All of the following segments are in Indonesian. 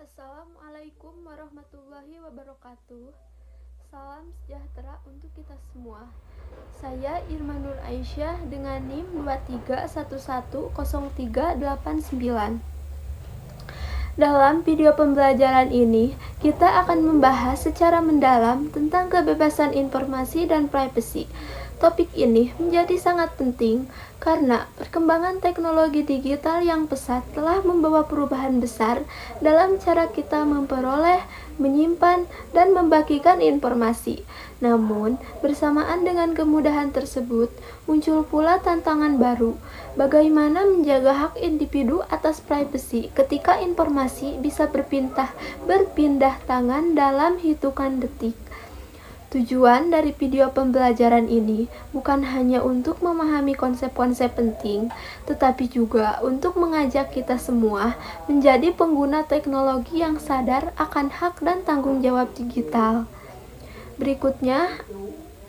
Assalamualaikum warahmatullahi wabarakatuh. Salam sejahtera untuk kita semua. Saya Irma Nur Aisyah dengan NIM 23110389. Dalam video pembelajaran ini, kita akan membahas secara mendalam tentang kebebasan informasi dan privasi. Topik ini menjadi sangat penting karena perkembangan teknologi digital yang pesat telah membawa perubahan besar dalam cara kita memperoleh, menyimpan, dan membagikan informasi. Namun, bersamaan dengan kemudahan tersebut, muncul pula tantangan baru. Bagaimana menjaga hak individu atas privasi ketika informasi bisa berpindah tangan dalam hitungan detik. Tujuan dari video pembelajaran ini bukan hanya untuk memahami konsep-konsep penting, tetapi juga untuk mengajak kita semua menjadi pengguna teknologi yang sadar akan hak dan tanggung jawab digital. Berikutnya,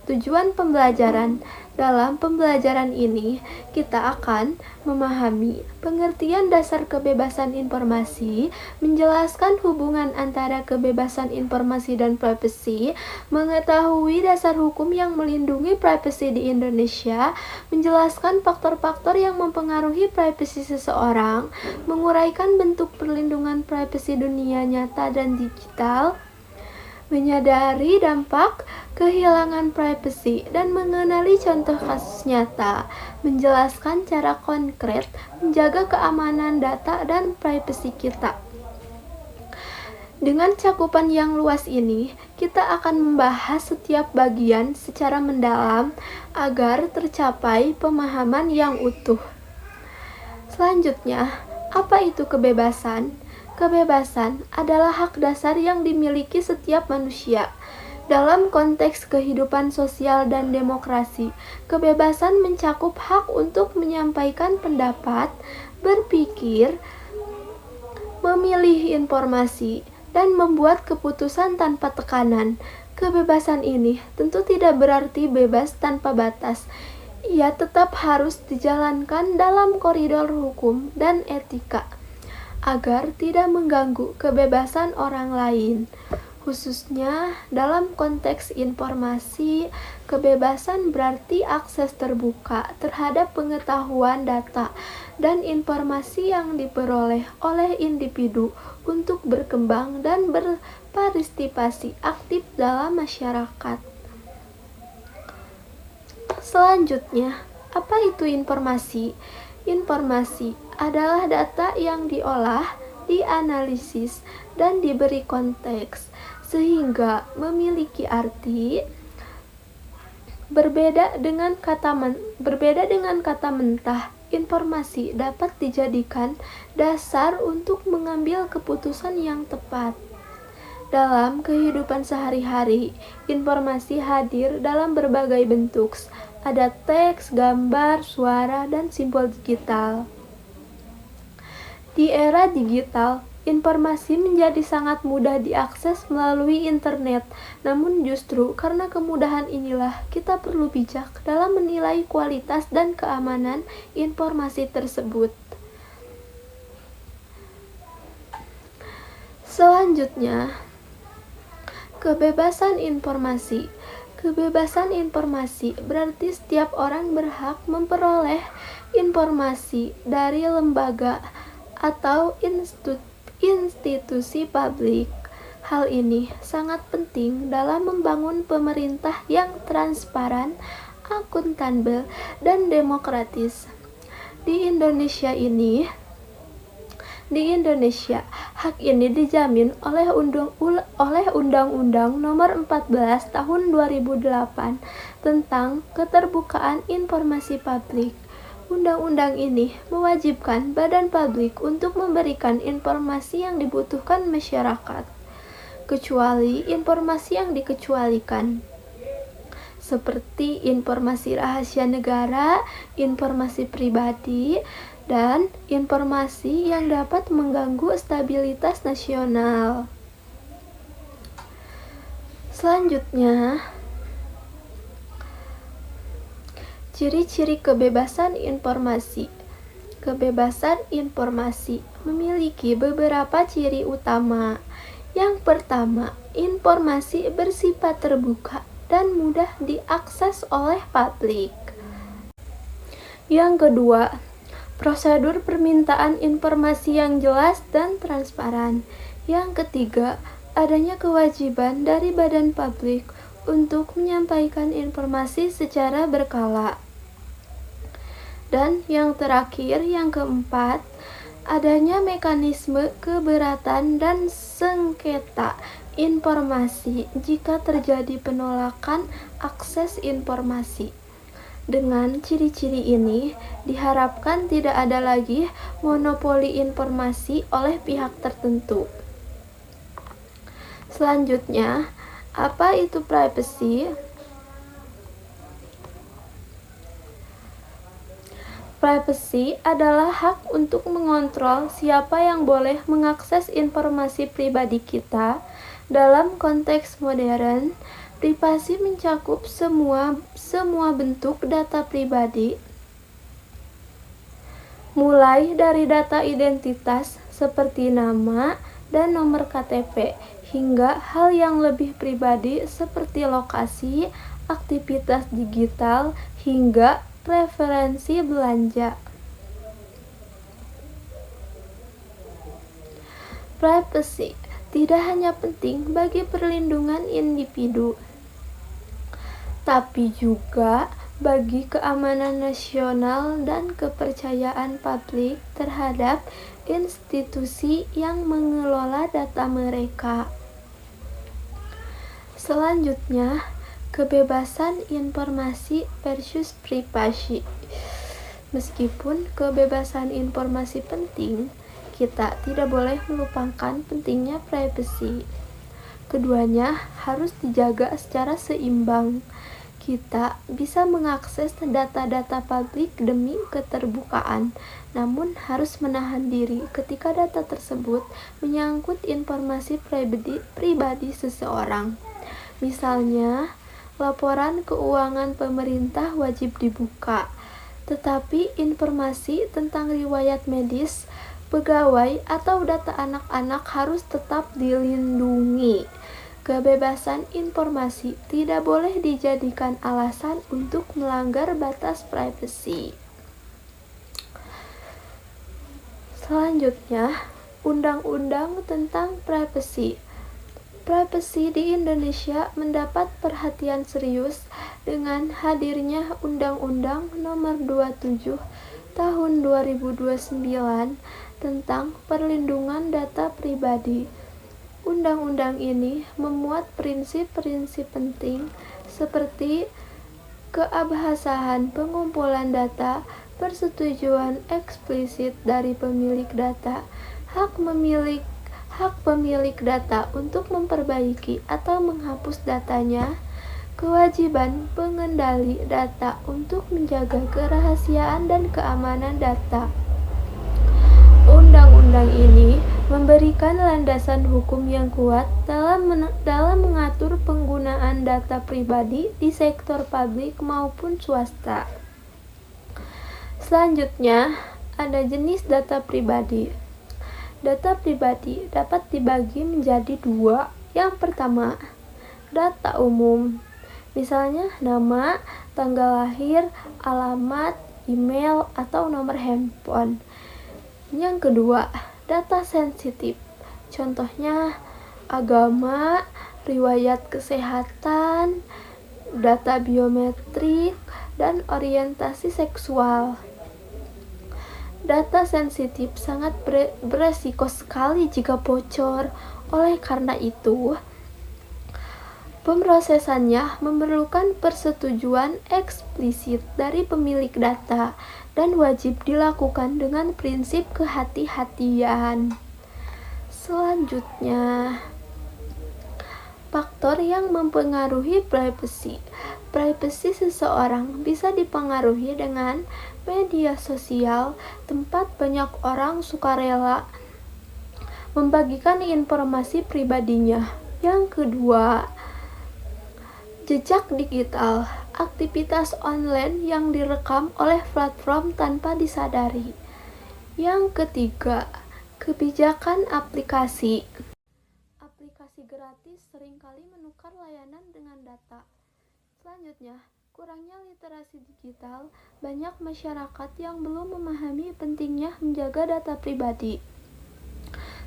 tujuan pembelajaran. Dalam pembelajaran ini, kita akan memahami pengertian dasar kebebasan informasi, menjelaskan hubungan antara kebebasan informasi dan privasi, mengetahui dasar hukum yang melindungi privasi di Indonesia, menjelaskan faktor-faktor yang mempengaruhi privasi seseorang, menguraikan bentuk perlindungan privasi dunia nyata dan digital, menyadari dampak kehilangan privasi dan mengenali contoh kasus nyata, menjelaskan cara konkret menjaga keamanan data dan privasi kita. Dengan cakupan yang luas ini, kita akan membahas setiap bagian secara mendalam agar tercapai pemahaman yang utuh. Selanjutnya, apa itu kebebasan? Kebebasan adalah hak dasar yang dimiliki setiap manusia. Dalam konteks kehidupan sosial dan demokrasi, kebebasan mencakup hak untuk menyampaikan pendapat, berpikir, memilih informasi, dan membuat keputusan tanpa tekanan. Kebebasan ini tentu tidak berarti bebas tanpa batas. Ia tetap harus dijalankan dalam koridor hukum dan etika, agar tidak mengganggu kebebasan orang lain. Khususnya dalam konteks informasi, kebebasan berarti akses terbuka terhadap pengetahuan data dan informasi yang diperoleh oleh individu untuk berkembang dan berpartisipasi aktif dalam masyarakat. Selanjutnya, apa itu informasi? Informasi adalah data yang diolah, dianalisis, dan diberi konteks, sehingga memiliki arti. Berbeda dengan kata mentah, informasi dapat dijadikan dasar untuk mengambil keputusan yang tepat. Dalam kehidupan sehari-hari, informasi hadir dalam berbagai bentuk. Ada teks, gambar, suara, dan simbol digital. Di era digital, informasi menjadi sangat mudah diakses melalui internet. Namun justru karena kemudahan inilah kita perlu bijak dalam menilai kualitas dan keamanan informasi tersebut. Selanjutnya, kebebasan informasi. Kebebasan informasi berarti setiap orang berhak memperoleh informasi dari lembaga atau institusi publik. Hal ini sangat penting dalam membangun pemerintah yang transparan, akuntabel, dan demokratis. Di Indonesia, hak ini dijamin oleh Undang-Undang Nomor 14 Tahun 2008 tentang Keterbukaan Informasi Publik. Undang-undang ini mewajibkan badan publik untuk memberikan informasi yang dibutuhkan masyarakat, kecuali informasi yang dikecualikan, seperti informasi rahasia negara, informasi pribadi, dan informasi yang dapat mengganggu stabilitas nasional. Selanjutnya, ciri-ciri kebebasan informasi. Kebebasan informasi memiliki beberapa ciri utama. Yang pertama, informasi bersifat terbuka dan mudah diakses oleh publik. Yang kedua, prosedur permintaan informasi yang jelas dan transparan. Yang ketiga, adanya kewajiban dari badan publik untuk menyampaikan informasi secara berkala. Dan yang terakhir, yang keempat, adanya mekanisme keberatan dan sengketa informasi jika terjadi penolakan akses informasi. Dengan ciri-ciri ini, diharapkan tidak ada lagi monopoli informasi oleh pihak tertentu. Selanjutnya, apa itu privacy? Privacy adalah hak untuk mengontrol siapa yang boleh mengakses informasi pribadi kita. Dalam konteks modern, privasi mencakup semua bentuk data pribadi, mulai dari data identitas seperti nama dan nomor KTP, hingga hal yang lebih pribadi seperti lokasi, aktivitas digital, hingga preferensi belanja. Privacy tidak hanya penting bagi perlindungan individu, tapi juga bagi keamanan nasional dan kepercayaan publik terhadap institusi yang mengelola data mereka. Selanjutnya, kebebasan informasi versus privasi. Meskipun kebebasan informasi penting, kita tidak boleh melupakan pentingnya privasi. Keduanya harus dijaga secara seimbang. Kita bisa mengakses data-data publik demi keterbukaan, namun harus menahan diri ketika data tersebut menyangkut informasi pribadi seseorang. Misalnya, laporan keuangan pemerintah wajib dibuka, tetapi informasi tentang riwayat medis, pegawai, atau data anak-anak harus tetap dilindungi. Kebebasan informasi tidak boleh dijadikan alasan untuk melanggar batas privasi. Selanjutnya, Undang-Undang tentang Privasi. Privasi di Indonesia mendapat perhatian serius dengan hadirnya Undang-Undang Nomor 27 Tahun 2029 tentang Perlindungan Data Pribadi. Undang-undang ini memuat prinsip-prinsip penting seperti keabsahan pengumpulan data, persetujuan eksplisit dari pemilik data, hak pemilik data untuk memperbaiki atau menghapus datanya, kewajiban pengendali data untuk menjaga kerahasiaan dan keamanan data. Undang-undang ini memberikan landasan hukum yang kuat dalam mengatur penggunaan data pribadi di sektor publik maupun swasta. Selanjutnya, ada jenis data pribadi. Data pribadi dapat dibagi menjadi dua. Yang pertama, data umum. Misalnya nama, tanggal lahir, alamat, email, atau nomor handphone. Yang kedua, data sensitif. Contohnya agama, riwayat kesehatan, data biometrik, dan orientasi seksual. Data sensitif sangat beresiko sekali jika bocor. Oleh karena itu, pemrosesannya memerlukan persetujuan eksplisit dari pemilik data dan wajib dilakukan dengan prinsip kehati-hatian. Selanjutnya, faktor yang mempengaruhi privasi. Privasi seseorang bisa dipengaruhi dengan media sosial, tempat banyak orang sukarela membagikan informasi pribadinya. Yang kedua, jejak digital, aktivitas online yang direkam oleh platform tanpa disadari. Yang ketiga, Kebijakan aplikasi. Aplikasi gratis seringkali menukar layanan dengan data. Selanjutnya, kurangnya literasi digital. Banyak masyarakat yang belum memahami pentingnya menjaga data pribadi.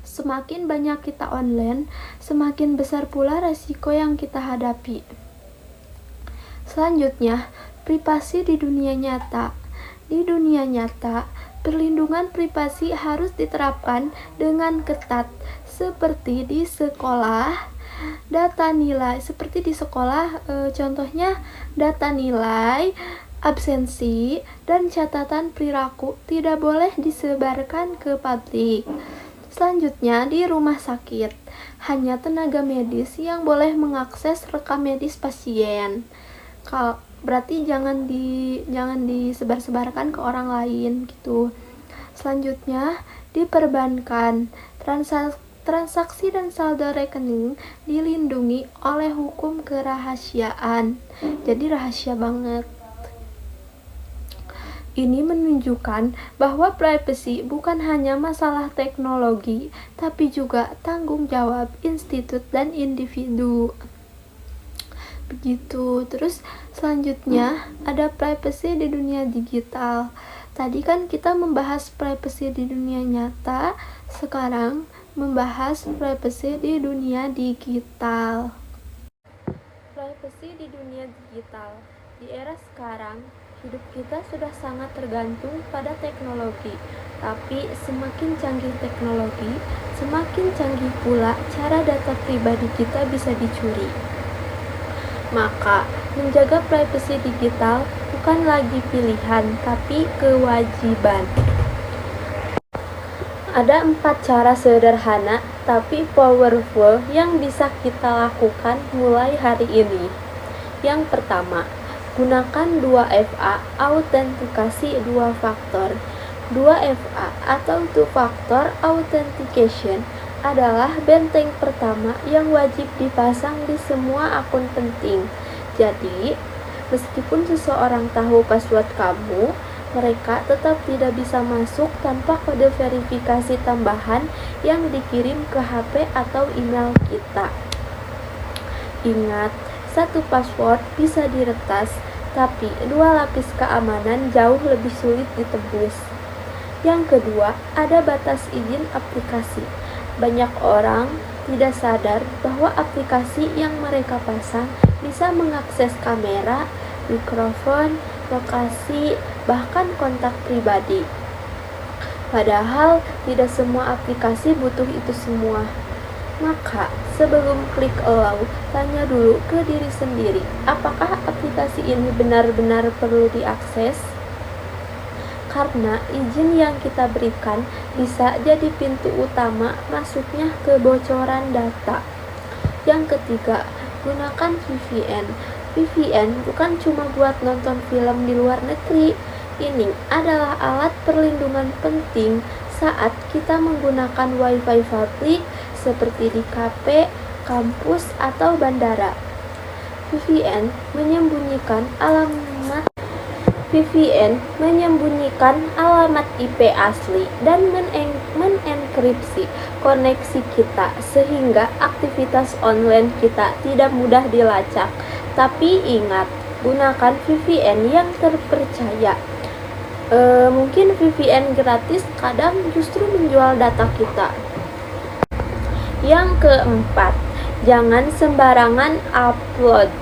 Semakin banyak kita online, semakin besar pula resiko yang kita hadapi. Selanjutnya, privasi di dunia nyata. Di dunia nyata, perlindungan privasi harus diterapkan dengan ketat, seperti di sekolah. Data nilai, seperti di sekolah, contohnya data nilai, absensi, dan catatan perilaku tidak boleh disebarkan ke publik. Selanjutnya, di rumah sakit, hanya tenaga medis yang boleh mengakses rekam medis pasien. Berarti jangan disebar-sebarkan ke orang lain gitu. Selanjutnya, di perbankan, transaksi dan saldo rekening dilindungi oleh hukum kerahasiaan. Jadi rahasia banget. Ini menunjukkan bahwa privacy bukan hanya masalah teknologi, tapi juga tanggung jawab institut dan individu. Begitu. Terus selanjutnya ada privacy di dunia digital. Tadi kan kita membahas privacy di dunia nyata, sekarang membahas privacy di dunia digital. Privacy di dunia digital. Di era sekarang, hidup kita sudah sangat tergantung pada teknologi. Tapi semakin canggih teknologi, semakin canggih pula cara data pribadi kita bisa dicuri. Maka, menjaga privasi digital bukan lagi pilihan, tapi kewajiban. Ada 4 cara sederhana tapi powerful yang bisa kita lakukan mulai hari ini. Yang pertama, gunakan 2FA, autentikasi 2 faktor. 2FA atau Two Factor Authentication adalah benteng pertama yang wajib dipasang di semua akun penting. Jadi, meskipun seseorang tahu password kamu, mereka tetap tidak bisa masuk tanpa kode verifikasi tambahan yang dikirim ke HP atau email kita. Ingat, satu password bisa diretas, tapi 2 lapis keamanan jauh lebih sulit ditembus. Yang kedua, ada batas izin aplikasi. Banyak orang tidak sadar bahwa aplikasi yang mereka pasang bisa mengakses kamera, mikrofon, lokasi, bahkan kontak pribadi. Padahal tidak semua aplikasi butuh itu semua. Maka, sebelum klik allow, tanya dulu ke diri sendiri, apakah aplikasi ini benar-benar perlu diakses? Karena izin yang kita berikan bisa jadi pintu utama masuknya kebocoran data. Yang ketiga, gunakan VPN. VPN bukan cuma buat nonton film di luar negeri. Ini adalah alat perlindungan penting saat kita menggunakan Wi-Fi publik seperti di kafe, kampus, atau bandara. VPN menyembunyikan alamat IP asli dan menenkripsi koneksi kita sehingga aktivitas online kita tidak mudah dilacak. Tapi ingat, gunakan VPN yang terpercaya. Mungkin VPN gratis kadang justru menjual data kita. Yang keempat, jangan sembarangan upload.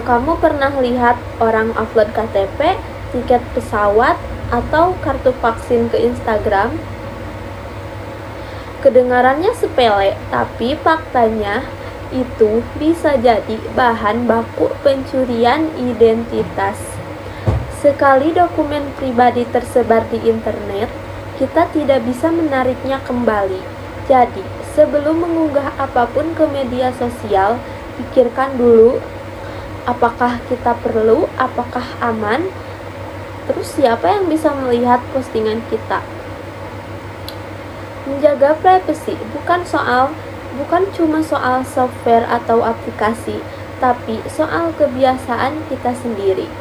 Kamu pernah lihat orang upload KTP, tiket pesawat, atau kartu vaksin ke Instagram? Kedengarannya sepele, tapi faktanya itu bisa jadi bahan baku pencurian identitas. Sekali dokumen pribadi tersebar di internet, kita tidak bisa menariknya kembali. Jadi, sebelum mengunggah apapun ke media sosial, pikirkan dulu apakah kita perlu, apakah aman, terus siapa yang bisa melihat postingan kita. Menjaga privasi bukan cuma soal software atau aplikasi, tapi soal kebiasaan kita sendiri.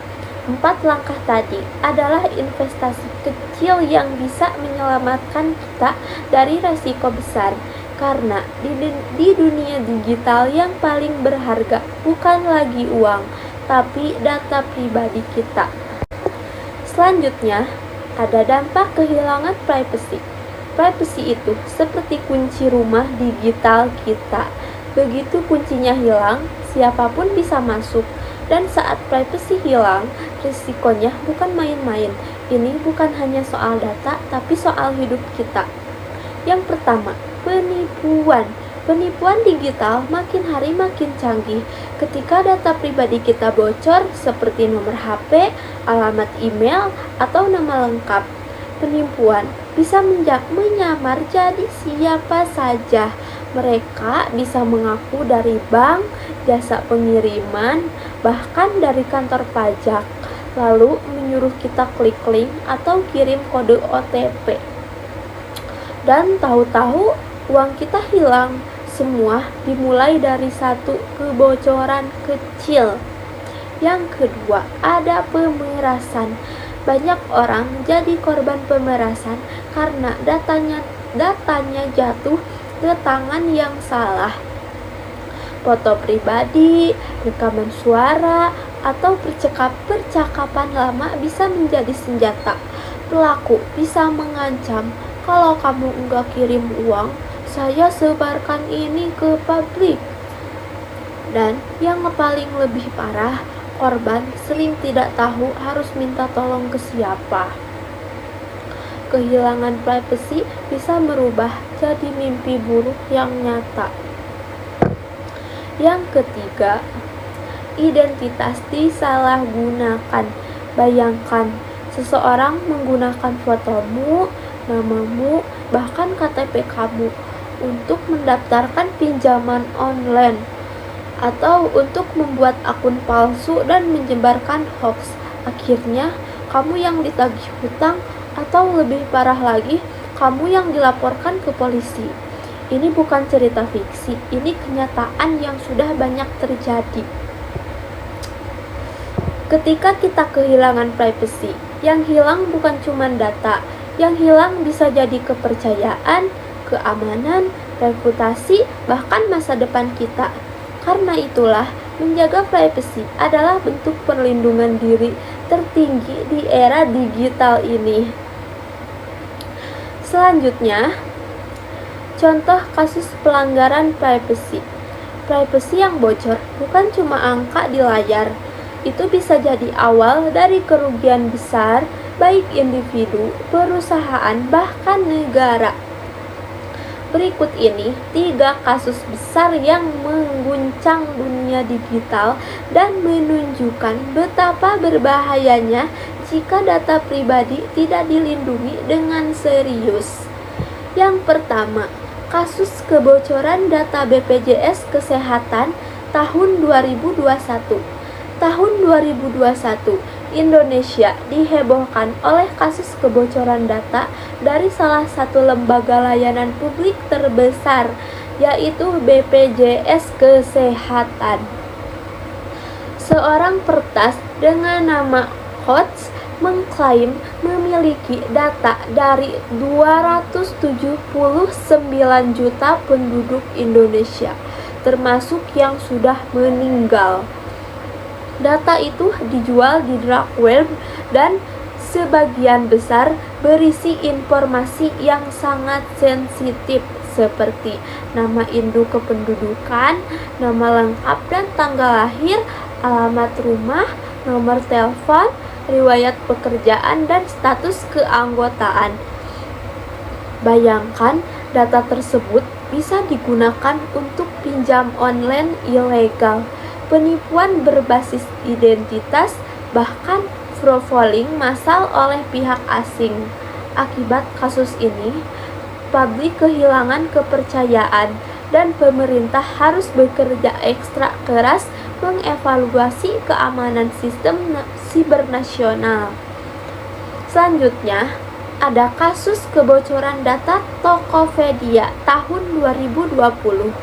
4 langkah tadi adalah investasi kecil yang bisa menyelamatkan kita dari resiko besar. Karena di dunia digital yang paling berharga bukan lagi uang, tapi data pribadi kita. Selanjutnya, ada dampak kehilangan privacy. Privacy itu seperti kunci rumah digital kita. Begitu kuncinya hilang, siapapun bisa masuk. Dan saat privacy hilang, risikonya bukan main-main. Ini bukan hanya soal data, tapi soal hidup kita. Yang pertama, penipuan. Penipuan digital makin hari makin canggih. Ketika data pribadi kita bocor seperti nomor HP, alamat email, atau nama lengkap, penipuan bisa menyamar jadi siapa saja. Mereka bisa mengaku dari bank, jasa pengiriman, bahkan dari kantor pajak, lalu menyuruh kita klik link atau kirim kode OTP. Dan tahu-tahu uang kita hilang. Semua dimulai dari satu kebocoran kecil. Yang kedua, ada pemerasan. Banyak orang jadi korban pemerasan karena datanya jatuh ke tangan yang salah. Foto pribadi, rekaman suara, atau percakapan lama bisa menjadi senjata. Pelaku bisa mengancam, kalau kamu enggak kirim uang, saya sebarkan ini ke publik. Dan yang paling lebih parah, korban sering tidak tahu harus minta tolong ke siapa. Kehilangan privacy bisa berubah jadi mimpi buruk yang nyata. Yang ketiga, identitas disalahgunakan. Bayangkan, seseorang menggunakan fotomu, namamu, bahkan KTP kamu untuk mendaftarkan pinjaman online atau untuk membuat akun palsu dan menyebarkan hoax. Akhirnya, kamu yang ditagih hutang atau lebih parah lagi, kamu yang dilaporkan ke polisi. Ini bukan cerita fiksi, ini kenyataan yang sudah banyak terjadi. Ketika kita kehilangan privacy, yang hilang bukan cuma data, yang hilang bisa jadi kepercayaan, keamanan, reputasi, bahkan masa depan kita. Karena itulah, menjaga privacy adalah bentuk perlindungan diri tertinggi di era digital ini. Selanjutnya, contoh kasus pelanggaran privacy. Privacy yang bocor bukan cuma angka di layar. Itu bisa jadi awal dari kerugian besar, baik individu, perusahaan, bahkan negara. Berikut ini 3 kasus besar yang mengguncang dunia digital dan menunjukkan betapa berbahayanya jika data pribadi tidak dilindungi dengan serius. Yang pertama, kasus kebocoran data BPJS Kesehatan tahun 2021. Tahun 2021, Indonesia dihebohkan oleh kasus kebocoran data dari salah satu lembaga layanan publik terbesar, yaitu BPJS Kesehatan. Seorang peretas dengan nama Kots mengklaim memiliki data dari 279 juta penduduk Indonesia, termasuk yang sudah meninggal. Data itu dijual di dark web dan sebagian besar berisi informasi yang sangat sensitif seperti nama induk kependudukan, nama lengkap dan tanggal lahir, alamat rumah, nomor telepon, riwayat pekerjaan, dan status keanggotaan. Bayangkan, data tersebut bisa digunakan untuk pinjam online ilegal, penipuan berbasis identitas, bahkan profiling massal oleh pihak asing. Akibat kasus ini, publik kehilangan kepercayaan dan pemerintah harus bekerja ekstra keras mengevaluasi keamanan sistem siber nasional. Selanjutnya, ada kasus kebocoran data Tokopedia tahun 2020.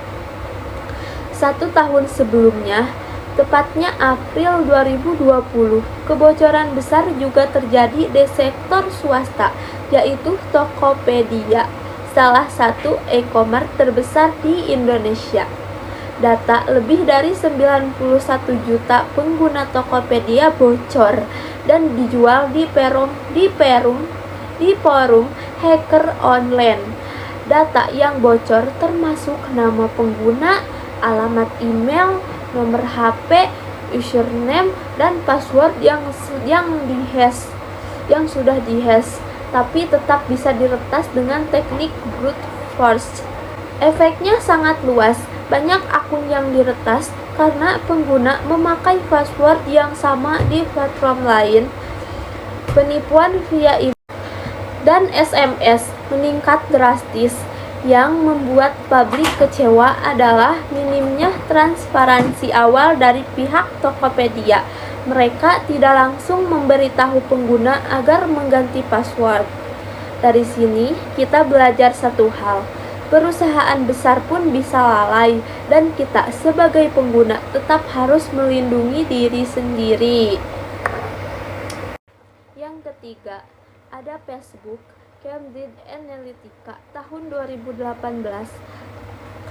1 tahun sebelumnya, Tepatnya April 2020, kebocoran besar juga terjadi di sektor swasta, yaitu Tokopedia, salah satu e-commerce terbesar di Indonesia. Data lebih dari 91 juta pengguna Tokopedia bocor dan dijual di forum hacker online. Data yang bocor termasuk nama pengguna, alamat email, nomor HP, username, dan password yang sudah dihash, tapi tetap bisa diretas dengan teknik brute force. Efeknya sangat luas. Banyak akun yang diretas karena pengguna memakai password yang sama di platform lain. Penipuan via email dan SMS meningkat drastis. Yang membuat publik kecewa adalah minimnya transparansi awal dari pihak Tokopedia. Mereka tidak langsung memberitahu pengguna agar mengganti password. Dari sini kita belajar satu hal. Perusahaan besar pun bisa lalai, dan kita sebagai pengguna tetap harus melindungi diri sendiri. Yang ketiga, ada Facebook Cambridge Analytica tahun 2018.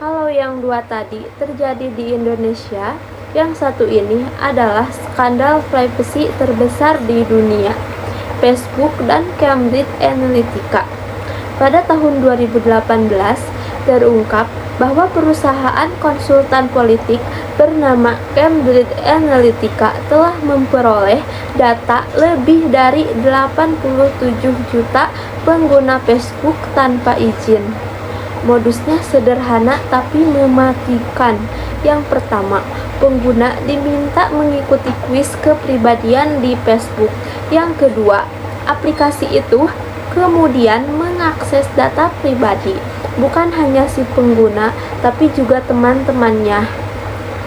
Kalau yang dua tadi terjadi di Indonesia, yang satu ini adalah skandal privacy terbesar di dunia, Facebook dan Cambridge Analytica. Pada tahun 2018, terungkap bahwa perusahaan konsultan politik bernama Cambridge Analytica telah memperoleh data lebih dari 87 juta pengguna Facebook tanpa izin. Modusnya sederhana tapi mematikan. Yang pertama, pengguna diminta mengikuti kuis kepribadian di Facebook. Yang kedua, aplikasi itu kemudian mengakses data pribadi, bukan hanya si pengguna, tapi juga teman-temannya.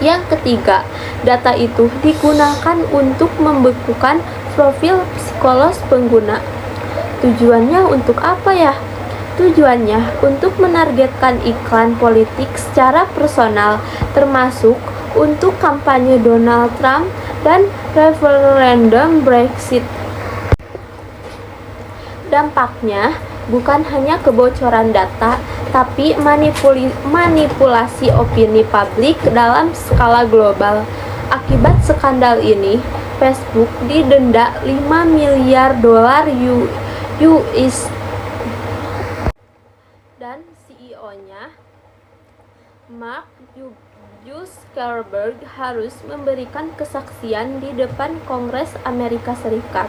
Yang ketiga, data itu digunakan untuk membekukan profil psikolog pengguna. Tujuannya untuk apa ya? Tujuannya untuk menargetkan iklan politik secara personal, termasuk untuk kampanye Donald Trump dan referendum Brexit. Dampaknya bukan hanya kebocoran data, tapi manipulasi opini publik dalam skala global. Akibat skandal ini, Facebook didenda 5 miliar dolar US dan CEO-nya Mark Zuckerberg harus memberikan kesaksian di depan Kongres Amerika Serikat.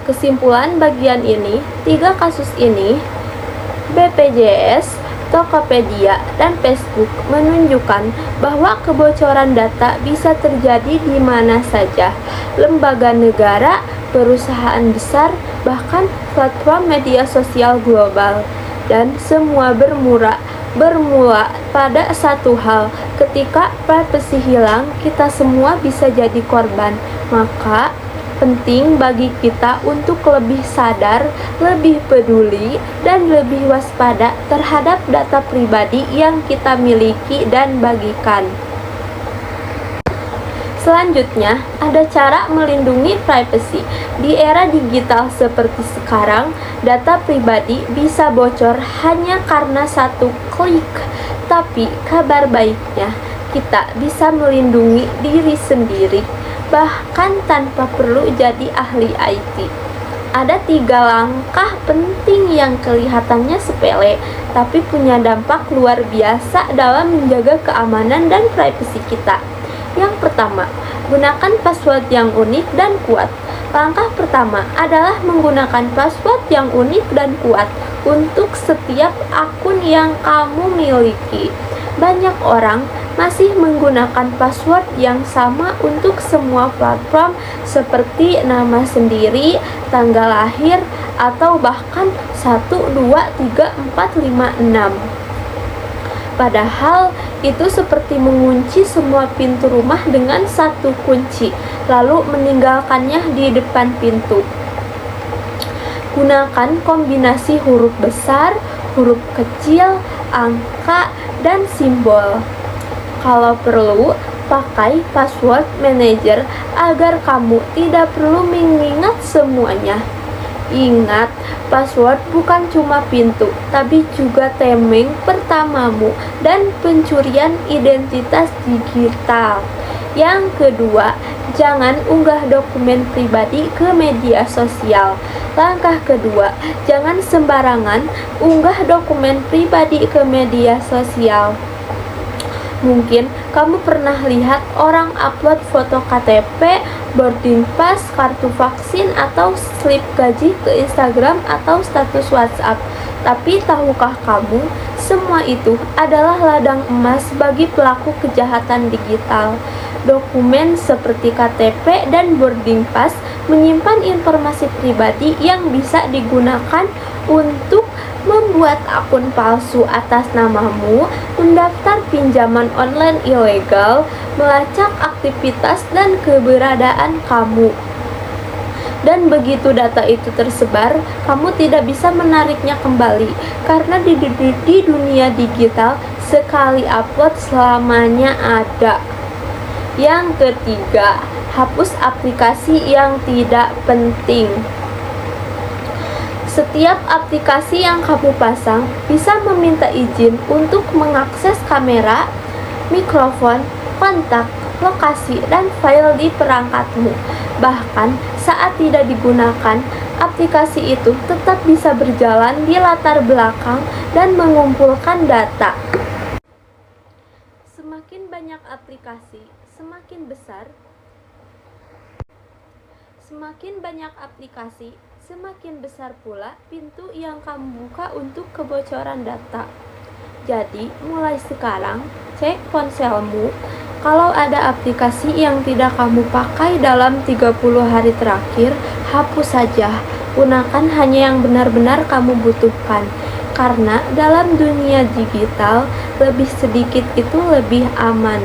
Kesimpulan bagian ini, 3 kasus ini, BPJS, Tokopedia, dan Facebook menunjukkan bahwa kebocoran data bisa terjadi di mana saja, lembaga negara, perusahaan besar, bahkan platform media sosial global. Dan semua bermula pada satu hal, ketika privacy hilang, kita semua bisa jadi korban. Maka penting bagi kita untuk lebih sadar, lebih peduli, dan lebih waspada terhadap data pribadi yang kita miliki dan bagikan. Selanjutnya, ada cara melindungi privacy. Di era digital seperti sekarang, data pribadi bisa bocor hanya karena satu klik. Tapi kabar baiknya, kita bisa melindungi diri sendiri, bahkan tanpa perlu jadi ahli IT. Ada 3 langkah penting yang kelihatannya sepele, tapi punya dampak luar biasa dalam menjaga keamanan dan privasi kita. Yang pertama, gunakan password yang unik dan kuat. Langkah pertama adalah menggunakan password yang unik dan kuat untuk setiap akun yang kamu miliki. Banyak orang masih menggunakan password yang sama untuk semua platform, seperti nama sendiri, tanggal lahir, atau bahkan 1, 2, 3, 4, 5, 6. Padahal itu seperti mengunci semua pintu rumah dengan satu kunci, lalu meninggalkannya di depan pintu. Gunakan kombinasi huruf besar, huruf kecil, angka, dan simbol. Kalau perlu, Pakai password manager agar kamu tidak perlu mengingat semuanya. Ingat, password bukan cuma pintu, tapi juga tameng pertamamu dan pencurian identitas digital. Yang kedua, jangan unggah dokumen pribadi ke media sosial. Langkah kedua, jangan sembarangan unggah dokumen pribadi ke media sosial. Mungkin kamu pernah lihat orang upload foto KTP, boarding pass, kartu vaksin, atau slip gaji ke Instagram atau status WhatsApp. Tapi tahukah kamu, semua itu adalah ladang emas bagi pelaku kejahatan digital. Dokumen seperti KTP dan boarding pass menyimpan informasi pribadi yang bisa digunakan untuk membuat akun palsu atas namamu, mendaftar pinjaman online ilegal, melacak aktivitas dan keberadaan kamu. Dan begitu data itu tersebar, kamu tidak bisa menariknya kembali, karena di dunia digital, sekali upload selamanya ada. Yang ketiga, hapus aplikasi yang tidak penting. Setiap aplikasi yang kamu pasang bisa meminta izin untuk mengakses kamera, mikrofon, kontak, lokasi, dan file di perangkatmu. Bahkan saat tidak digunakan, aplikasi itu tetap bisa berjalan di latar belakang dan mengumpulkan data. Semakin banyak aplikasi, semakin besar pula pintu yang kamu buka untuk kebocoran data. Jadi, mulai sekarang, cek ponselmu. Kalau ada aplikasi yang tidak kamu pakai dalam 30 hari terakhir, hapus saja. Gunakan hanya yang benar-benar kamu butuhkan. Karena dalam dunia digital, lebih sedikit itu lebih aman.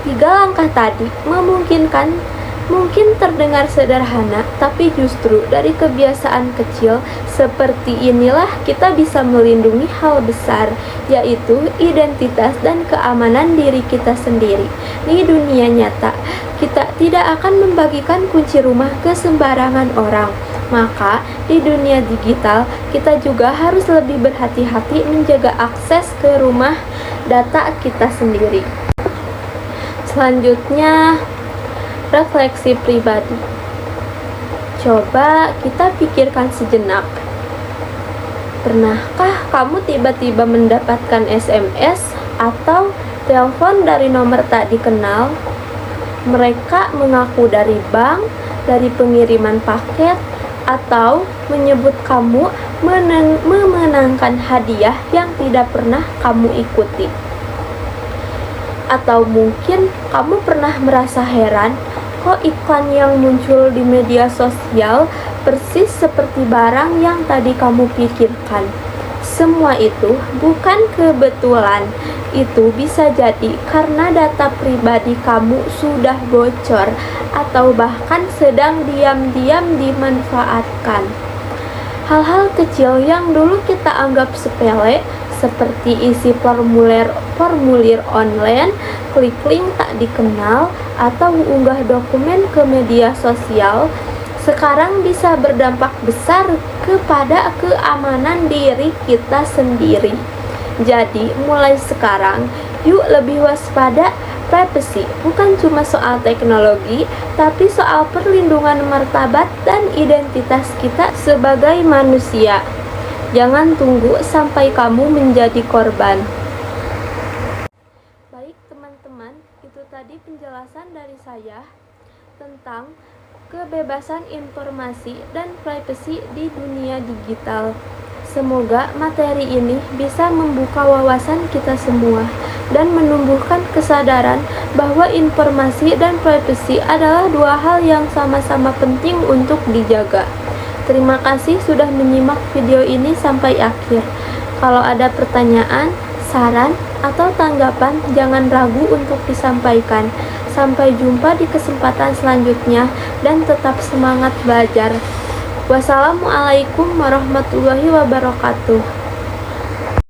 3 langkah tadi mungkin terdengar sederhana, tapi justru dari kebiasaan kecil seperti inilah kita bisa melindungi hal besar, yaitu identitas dan keamanan diri kita sendiri. Di dunia nyata, kita tidak akan membagikan kunci rumah ke sembarangan orang. Maka, di dunia digital, kita juga harus lebih berhati-hati menjaga akses ke rumah data kita sendiri. Selanjutnya, refleksi pribadi. Coba kita pikirkan sejenak. Pernahkah kamu tiba-tiba mendapatkan SMS atau telepon dari nomor tak dikenal? Mereka mengaku dari bank, dari pengiriman paket, atau menyebut kamu memenangkan hadiah yang tidak pernah kamu ikuti. Atau mungkin kamu pernah merasa heran, kok iklan yang muncul di media sosial persis seperti barang yang tadi kamu pikirkan. Semua itu bukan kebetulan. Itu bisa jadi karena data pribadi kamu sudah bocor atau bahkan sedang diam-diam dimanfaatkan. Hal-hal kecil yang dulu kita anggap sepele, seperti isi formulir online, klik link tak dikenal, atau unggah dokumen ke media sosial, sekarang bisa berdampak besar kepada keamanan diri kita sendiri. Jadi, mulai sekarang, yuk lebih waspada. Privacy bukan cuma soal teknologi, tapi soal perlindungan martabat dan identitas kita sebagai manusia. Jangan tunggu sampai kamu menjadi korban. Baik teman-teman, itu tadi penjelasan dari saya tentang kebebasan informasi dan privasi di dunia digital. Semoga materi ini bisa membuka wawasan kita semua dan menumbuhkan kesadaran bahwa informasi dan privasi adalah dua hal yang sama-sama penting untuk dijaga. Terima kasih sudah menyimak video ini sampai akhir. Kalau ada pertanyaan, saran, atau tanggapan, jangan ragu untuk disampaikan. Sampai jumpa di kesempatan selanjutnya dan tetap semangat belajar. Wassalamualaikum warahmatullahi wabarakatuh.